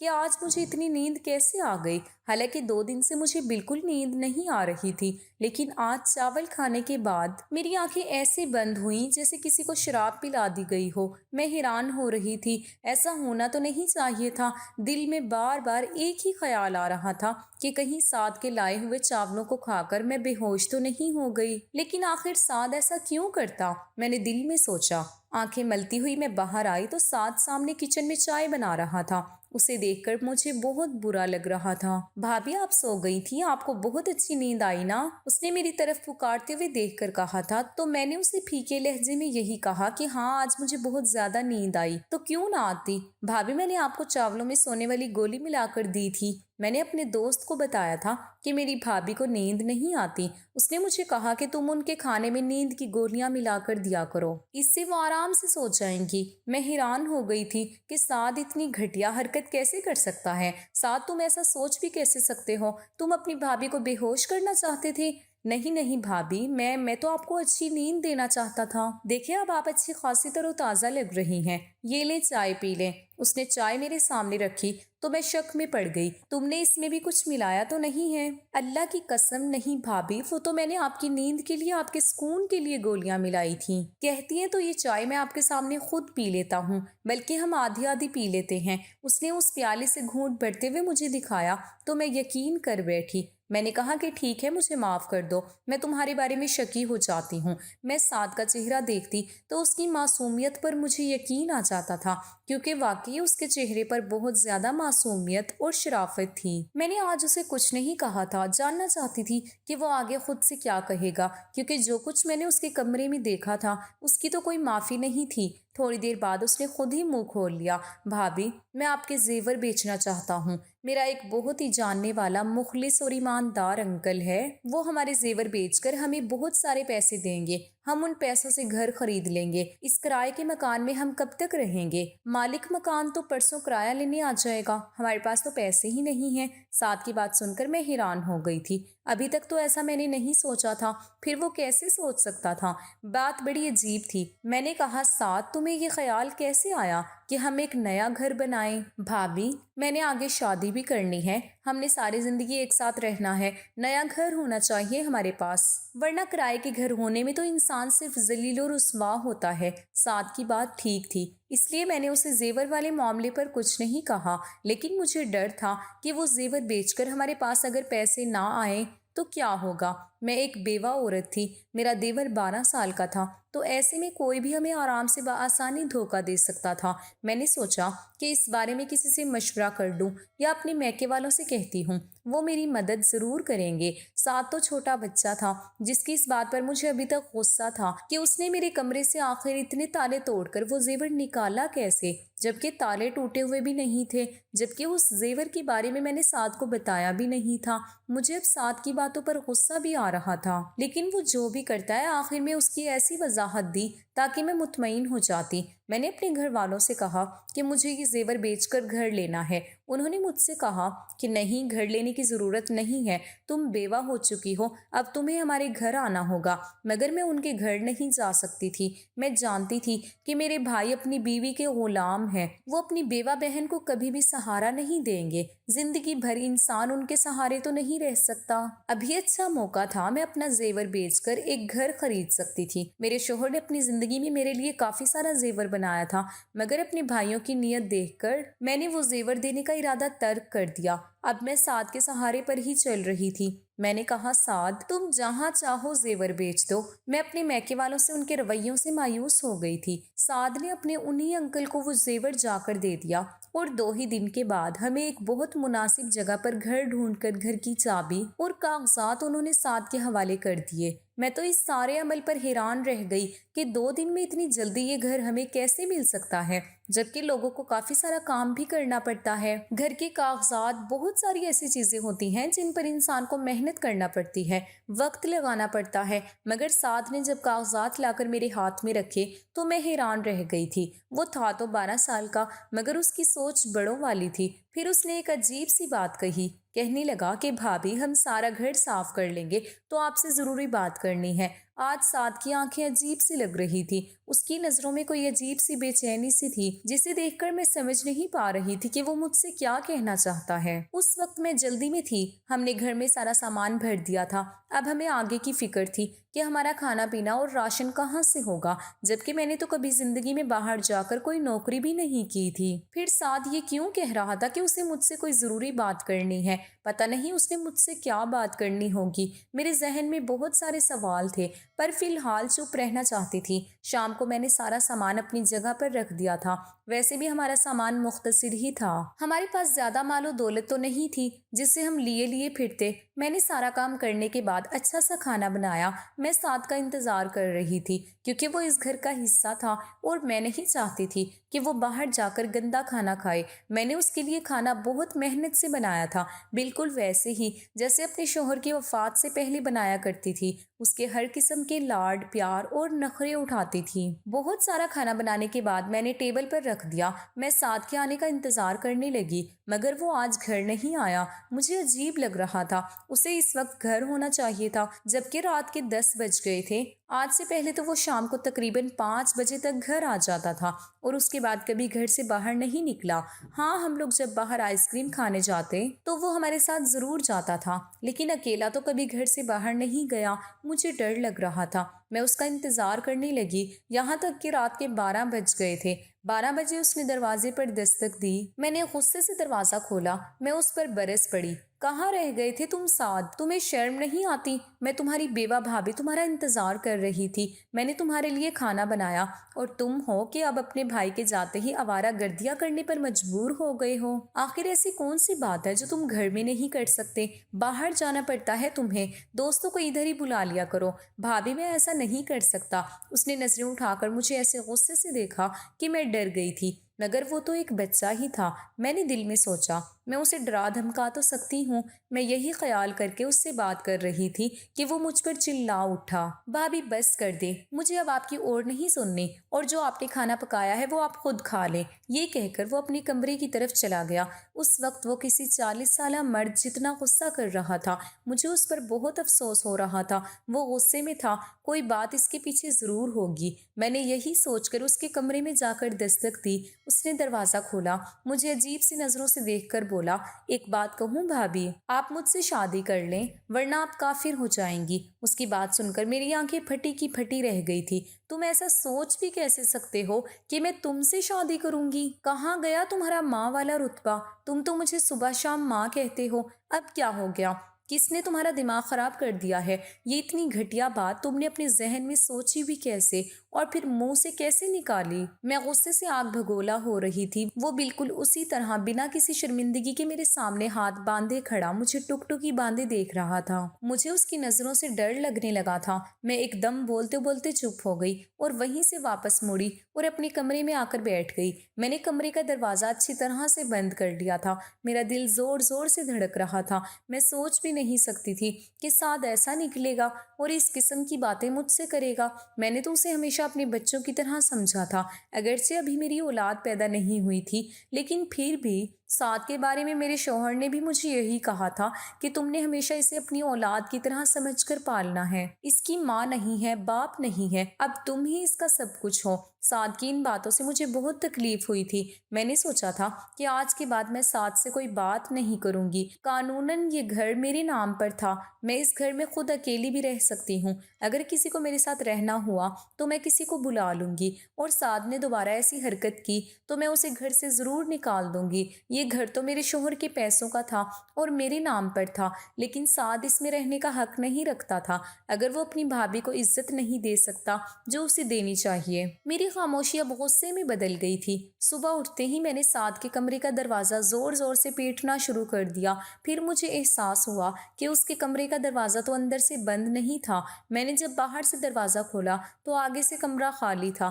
کہ آج مجھے اتنی نیند کیسے آ گئی، حالانکہ 2 دن سے مجھے بالکل نیند نہیں آ رہی تھی، لیکن آج چاول کھانے کے بعد میری آنکھیں ایسے بند ہوئیں جیسے کسی کو شراب پلا دی گئی ہو۔ میں حیران ہو رہی تھی، ایسا ہونا تو نہیں چاہیے تھا۔ دل میں بار بار ایک ہی خیال آ رہا تھا کہ کہیں سعد کے لائے ہوئے چاولوں کو کھا کر میں بے ہوش تو نہیں ہو گئی۔ لیکن آخر سعد ایسا کیوں کرتا، میں نے دل میں سوچا۔ آنکھیں ملتی ہوئی میں باہر آئی تو سعد سامنے کچن میں چائے بنا رہا تھا۔ اسے دیکھ کر مجھے بہت برا لگ رہا تھا۔ بھابھی آپ سو گئی تھی، آپ کو بہت اچھی نیند آئی نا؟ اس نے میری طرف پکارتے ہوئے دیکھ کر کہا تھا، تو میں نے اسے پھیکے لہجے میں یہی کہا کہ ہاں آج مجھے بہت زیادہ نیند آئی، تو کیوں نہ آتی؟ بھابھی میں نے آپ کو چاولوں میں سونے والی گولی ملا کر دی تھی۔ میں نے اپنے دوست کو بتایا تھا کہ میری بھابھی کو نیند نہیں آتی، اس نے مجھے کہا کہ تم ان کے کھانے میں نیند کی گولیاں ملا کر دیا کرو، اس سے وہ آرام سے سو جائیں گی۔ میں حیران ہو گئی تھی کہ سعد اتنی گھٹیا حرکت کیسے کر سکتا ہے۔ سعد تم ایسا سوچ بھی کیسے سکتے ہو؟ تم اپنی بھابھی کو بے ہوش کرنا چاہتے تھے؟ نہیں نہیں بھابھی، میں تو آپ کو اچھی نیند دینا چاہتا تھا۔ دیکھیں اب آپ اچھی خاصی تر و تازہ لگ رہی ہیں، یہ لے چائے پی لیں۔ اس نے چائے میرے سامنے رکھی تو میں شک میں پڑ گئی، تم نے اس میں بھی کچھ ملایا تو نہیں ہے؟ اللہ کی قسم نہیں بھابھی، وہ تو میں نے آپ کی نیند کے لیے، آپ کے سکون کے لیے گولیاں ملائی تھیں۔ کہتی ہیں تو یہ چائے میں آپ کے سامنے خود پی لیتا ہوں، بلکہ ہم آدھی آدھی پی لیتے ہیں۔ اس نے اس پیالے سے گھونٹ بھرتے ہوئے مجھے دکھایا تو میں یقین کر بیٹھی۔ میں نے کہا کہ ٹھیک ہے، مجھے معاف کر دو، میں تمہارے بارے میں شکی ہو جاتی ہوں۔ میں سعد کا چہرہ دیکھتی تو اس کی معصومیت پر مجھے یقین آ جاتا تھا، کیونکہ واقعی اس کے چہرے پر بہت زیادہ معصومیت اور شرافت تھی۔ میں نے آج اسے کچھ نہیں کہا تھا، جاننا چاہتی تھی کہ وہ آگے خود سے کیا کہے گا، کیونکہ جو کچھ میں نے اس کے کمرے میں دیکھا تھا اس کی تو کوئی معافی نہیں تھی۔ تھوڑی دیر بعد اس نے خود ہی منہ کھول لیا، بھابھی میں آپ کے زیور بیچنا چاہتا ہوں، میرا ایک بہت ہی جاننے والا مخلص اور ایماندار انکل ہے، وہ ہمارے زیور بیچ کر ہمیں بہت سارے پیسے دیں گے، ہم ان پیسوں سے گھر خرید لیں گے۔ اس کرائے کے مکان میں ہم کب تک رہیں گے؟ مالک مکان تو پرسوں کرایہ لینے آ جائے گا، ہمارے پاس تو پیسے ہی نہیں ہیں۔ سعد کی بات سن کر میں حیران ہو گئی تھی، ابھی تک تو ایسا میں نے نہیں سوچا تھا، پھر وہ کیسے سوچ سکتا تھا؟ بات بڑی عجیب تھی۔ میں نے کہا سعد تمہیں یہ خیال کیسے آیا کہ ہم ایک نیا گھر بنائیں؟ بھابھی میں نے آگے شادی بھی کرنی ہے، ہم نے ساری زندگی ایک ساتھ رہنا ہے، نیا گھر ہونا چاہیے ہمارے پاس، ورنہ کرائے کے گھر ہونے میں تو انسان صرف ذلیل و رسوا ہوتا ہے۔ سعد کی بات ٹھیک تھی، اس لیے میں نے اسے زیور والے معاملے پر کچھ نہیں کہا، لیکن مجھے ڈر تھا کہ وہ زیور بیچ کر ہمارے پاس اگر پیسے نہ آئیں تو کیا ہوگا؟ میں ایک بیوہ عورت تھی، میرا دیور 12 سال کا تھا، تو ایسے میں کوئی بھی ہمیں آرام سے بآسانی دھوکہ دے سکتا تھا۔ میں نے سوچا کہ اس بارے میں کسی سے مشورہ کر لوں یا اپنے میکے والوں سے کہتی ہوں، وہ میری مدد ضرور کریں گے۔ سعد تو چھوٹا بچہ تھا، جس کی اس بات پر مجھے ابھی تک غصہ تھا کہ اس نے میرے کمرے سے آخر اتنے تالے توڑ کر وہ زیور نکالا کیسے، جبکہ تالے ٹوٹے ہوئے بھی نہیں تھے، جبکہ اس زیور کے بارے میں نے سعد کو بتایا بھی نہیں تھا۔ مجھے اب سعد کی باتوں پر غصہ بھی آ رہا تھا، لیکن وہ جو بھی کرتا ہے آخر میں اس کی ایسی وضاحت دی تاکہ میں مطمئن ہو جاتی۔ میں نے اپنے گھر والوں سے کہا کہ مجھے یہ زیور بیچ کر گھر لینا ہے۔ انہوں نے مجھ سے کہا کہ نہیں، گھر لینے کی ضرورت نہیں ہے، تم بیوہ ہو چکی ہو، اب تمہیں ہمارے گھر آنا ہوگا۔ مگر میں ان کے گھر نہیں جا سکتی تھی، میں جانتی تھی کہ میرے بھائی اپنی بیوی کے غلام ہیں، وہ اپنی بیوہ بہن کو کبھی بھی سہارا نہیں دیں گے، زندگی بھر انسان ان کے سہارے تو نہیں رہ سکتا۔ ابھی اچھا موقع تھا، میں اپنا زیور بیچ کر ایک گھر خرید سکتی تھی۔ میرے شوہر نے اپنی زندگی میں میرے لیے کافی سارا زیور بنایا تھا، مگر اپنے بھائیوں کی نیت دیکھ کر میں نے وہ زیور دینے کا ارادہ ترک کر دیا۔ اب میں سعد کے سہارے پر ہی چل رہی تھی۔ میں نے کہا سعد تم جہاں چاہو زیور بیچ دو۔ میں اپنے میکے والوں سے ان کے رویوں سے مایوس ہو گئی تھی۔ سعد نے اپنے انہی انکل کو وہ زیور جا کر دے دیا، اور 2 ہی دن کے بعد ہمیں ایک بہت مناسب جگہ پر گھر ڈھونڈ کر گھر کی چابی اور کاغذات انہوں نے سعد کے حوالے کر دیے۔ میں تو اس سارے عمل پر حیران رہ گئی کہ 2 دن میں اتنی جلدی یہ گھر ہمیں کیسے مل سکتا ہے، جبکہ لوگوں کو کافی سارا کام بھی کرنا پڑتا ہے۔ گھر کے کاغذات، بہت ساری ایسی چیزیں ہوتی ہیں جن پر انسان کو محنت کرنا پڑتی ہے، وقت لگانا پڑتا ہے، مگر سعد نے جب کاغذات لا کر میرے ہاتھ میں رکھے تو میں حیران رہ گئی تھی۔ وہ تھا تو 12 سال کا، مگر اس کی سوچ بڑوں والی تھی۔ پھر اس نے ایک عجیب سی بات کہی، کہنے لگا کہ بھابھی ہم سارا گھر صاف کر لیں گے تو آپ سے ضروری بات کرنی ہے۔ آج سعد کی آنکھیں عجیب سی لگ رہی تھی، اس کی نظروں میں کوئی عجیب سی بے چینی سی تھی جسے دیکھ کر میں سمجھ نہیں پا رہی تھی کہ وہ مجھ سے کیا کہنا چاہتا ہے۔ اس وقت میں جلدی میں تھی، ہم نے گھر میں سارا سامان بھر دیا تھا، اب ہمیں آگے کی فکر تھی کہ ہمارا کھانا پینا اور راشن کہاں سے ہوگا، جبکہ میں نے تو کبھی زندگی میں باہر جا کر کوئی نوکری بھی نہیں کی تھی۔ پھر سعد یہ کیوں کہہ رہا تھا کہ اسے مجھ سے کوئی ضروری بات کرنی ہے؟ پتہ نہیں اس نے مجھ سے کیا بات کرنی ہوگی۔ میرے ذہن میں بہت سارے سوال تھے، پر فی الحال چپ رہنا چاہتی تھی۔ شام کو میں نے سارا سامان اپنی جگہ پر رکھ دیا تھا، ویسے بھی ہمارا سامان مختصر ہی تھا، ہمارے پاس زیادہ مال و دولت تو نہیں تھی جس سے ہم لیے پھرتے۔ میں نے سارا کام کرنے کے بعد اچھا سا کھانا بنایا۔ میں سعد کا انتظار کر رہی تھی کیونکہ وہ اس گھر کا حصہ تھا اور میں نہیں چاہتی تھی کہ وہ باہر جا کر گندا کھانا کھائے۔ میں نے اس کے لیے کھانا بہت محنت سے بنایا تھا، بالکل ویسے ہی جیسے اپنے شوہر کی وفات سے پہلے بنایا کرتی تھی۔ اس کے ہر قسم کے لاڈ پیار اور نخرے اٹھاتی تھی۔ بہت سارا کھانا بنانے کے بعد میں نے ٹیبل پر رکھ دیا۔ میں سعد کے آنے کا انتظار کرنے لگی، مگر وہ آج گھر نہیں آیا۔ مجھے عجیب لگ رہا تھا، اسے اس وقت گھر ہونا چاہیے تھا جبکہ رات کے 10 بج گئے تھے۔ آج سے پہلے تو وہ شام کو تقریباً 5 بجے تک گھر آ جاتا تھا اور اس کے بعد کبھی گھر سے باہر نہیں نکلا۔ ہاں، ہم لوگ جب باہر آئس کریم کھانے جاتے تو وہ ہمارے ساتھ ضرور جاتا تھا، لیکن اکیلا تو کبھی گھر سے باہر نہیں گیا۔ مجھے ڈر لگ رہا تھا، میں اس کا انتظار کرنے لگی یہاں تک کہ رات کے 12 بج گئے تھے۔ 12 بجے اس نے دروازے پر دستک دی۔ میں نے غصے سے دروازہ کھولا، میں اس پر برس پڑی۔ کہاں رہ گئے تھے تم سعد؟ تمہیں شرم نہیں آتی؟ میں تمہاری بیوہ بھابھی تمہارا انتظار کر رہی تھی، میں نے تمہارے لیے کھانا بنایا اور تم ہو کہ اب اپنے بھائی کے جاتے ہی آوارہ گردیاں کرنے پر مجبور ہو گئے ہو۔ آخر ایسی کون سی بات ہے جو تم گھر میں نہیں کر سکتے؟ باہر جانا پڑتا ہے تمہیں، دوستوں کو ادھر ہی بلا لیا کرو۔ بھابھی میں ایسا نہیں کر سکتا۔ اس نے نظریں اٹھا کر مجھے ایسے غصے سے دیکھا کہ میں ڈر گئی تھی، مگر وہ تو ایک بچہ ہی تھا۔ میں نے دل میں سوچا، میں اسے ڈرا دھمکا تو سکتی ہوں۔ میں یہی خیال کر کے اس سے بات کر رہی تھی کہ وہ مجھ پر چلا اٹھا، بھابھی بس کر دے، مجھے اب آپ کی اور نہیں سننی، اور جو آپ نے کھانا پکایا ہے وہ آپ خود کھا لیں۔ یہ کہہ کر وہ اپنے کمرے کی طرف چلا گیا۔ اس وقت وہ کسی 40 سالہ مرد جتنا غصہ کر رہا تھا، مجھے اس پر بہت افسوس ہو رہا تھا۔ وہ غصے میں تھا، کوئی بات اس کے پیچھے ضرور ہوگی۔ میں نے یہی سوچ کر اس کے کمرے میں جا کر دستک دی۔ اس نے دروازہ کھولا، مجھے عجیب سی نظروں سے دیکھ کر بولا، ایک بات کہوں بھابھی، آپ مجھ سے شادی کر لیں ورنہ آپ کافر ہو جائیں گی۔ اس کی بات سن کر میری آنکھیں پھٹی کی پھٹی رہ گئی تھی۔ تم ایسا سوچ بھی کیسے سکتے ہو کہ میں تم سے شادی کروں گی؟ کہاں گیا تمہارا ماں والا رتبہ؟ تم تو مجھے صبح شام ماں کہتے ہو، اب کیا ہو گیا؟ کس نے تمہارا دماغ خراب کر دیا ہے؟ یہ اتنی گھٹیا بات تم نے اپنے ذہن میں سوچی بھی کیسے اور پھر منہ سے کیسے نکالی؟ میں غصے سے آگ بھگولا ہو رہی تھی۔ وہ بالکل اسی طرح بنا کسی شرمندگی کے میرے سامنے ہاتھ باندھے کھڑا مجھے ٹک باندھے دیکھ رہا تھا۔ مجھے اس کی نظروں سے ڈر لگنے لگا تھا۔ میں ایک دم بولتے بولتے چپ ہو گئی اور وہیں سے واپس مڑی اور اپنے کمرے میں آ کر بیٹھ گئی۔ میں نے کمرے کا دروازہ اچھی طرح سے بند کر لیا تھا۔ میرا دل زور زور سے دھڑک رہا تھا۔ میں سوچ بھی نہیں سکتی تھی کہ سعد ایسا نکلے گا اور اس قسم کی باتیں مجھ سے کرے گا۔ میں نے تو اسے ہمیشہ اپنے بچوں کی طرح سمجھا تھا، اگرچہ ابھی میری اولاد پیدا نہیں ہوئی تھی، لیکن پھر بھی سعد کے بارے میں میرے شوہر نے بھی مجھے یہی کہا تھا کہ تم نے ہمیشہ اسے اپنی اولاد کی طرح سمجھ کر پالنا ہے، اس کی ماں نہیں ہے، باپ نہیں ہے، اب تم ہی اس کا سب کچھ ہو۔ سعد کی ان باتوں سے مجھے بہت تکلیف ہوئی تھی۔ میں نے سوچا تھا کہ آج کے بعد میں سعد سے کوئی بات نہیں کروں گی۔ قانوناً یہ گھر میرے نام پر تھا، میں اس گھر میں خود اکیلی بھی رہ سکتی ہوں۔ اگر کسی کو میرے ساتھ رہنا ہوا تو میں کسی کو بلا لوں گی، اور سعد نے دوبارہ ایسی حرکت کی تو میں اسے گھر سے ضرور نکال دوں گی۔ یہ گھر تو میرے شوہر کے پیسوں کا تھا اور میرے نام پر تھا، لیکن سعد اس میں رہنے کا حق نہیں رکھتا تھا اگر وہ اپنی بھابھی کو عزت نہیں دے سکتا جو اسے دینی چاہیے۔ میری خاموشی اب غصے میں بدل گئی تھی۔ صبح اٹھتے ہی میں نے سعد کے کمرے کا دروازہ زور زور سے پیٹنا شروع کر دیا۔ پھر مجھے احساس ہوا کہ اس کے کمرے کا دروازہ تو اندر سے بند نہیں تھا۔ میں نے جب باہر سے دروازہ کھولا تو آگے سے کمرہ خالی تھا۔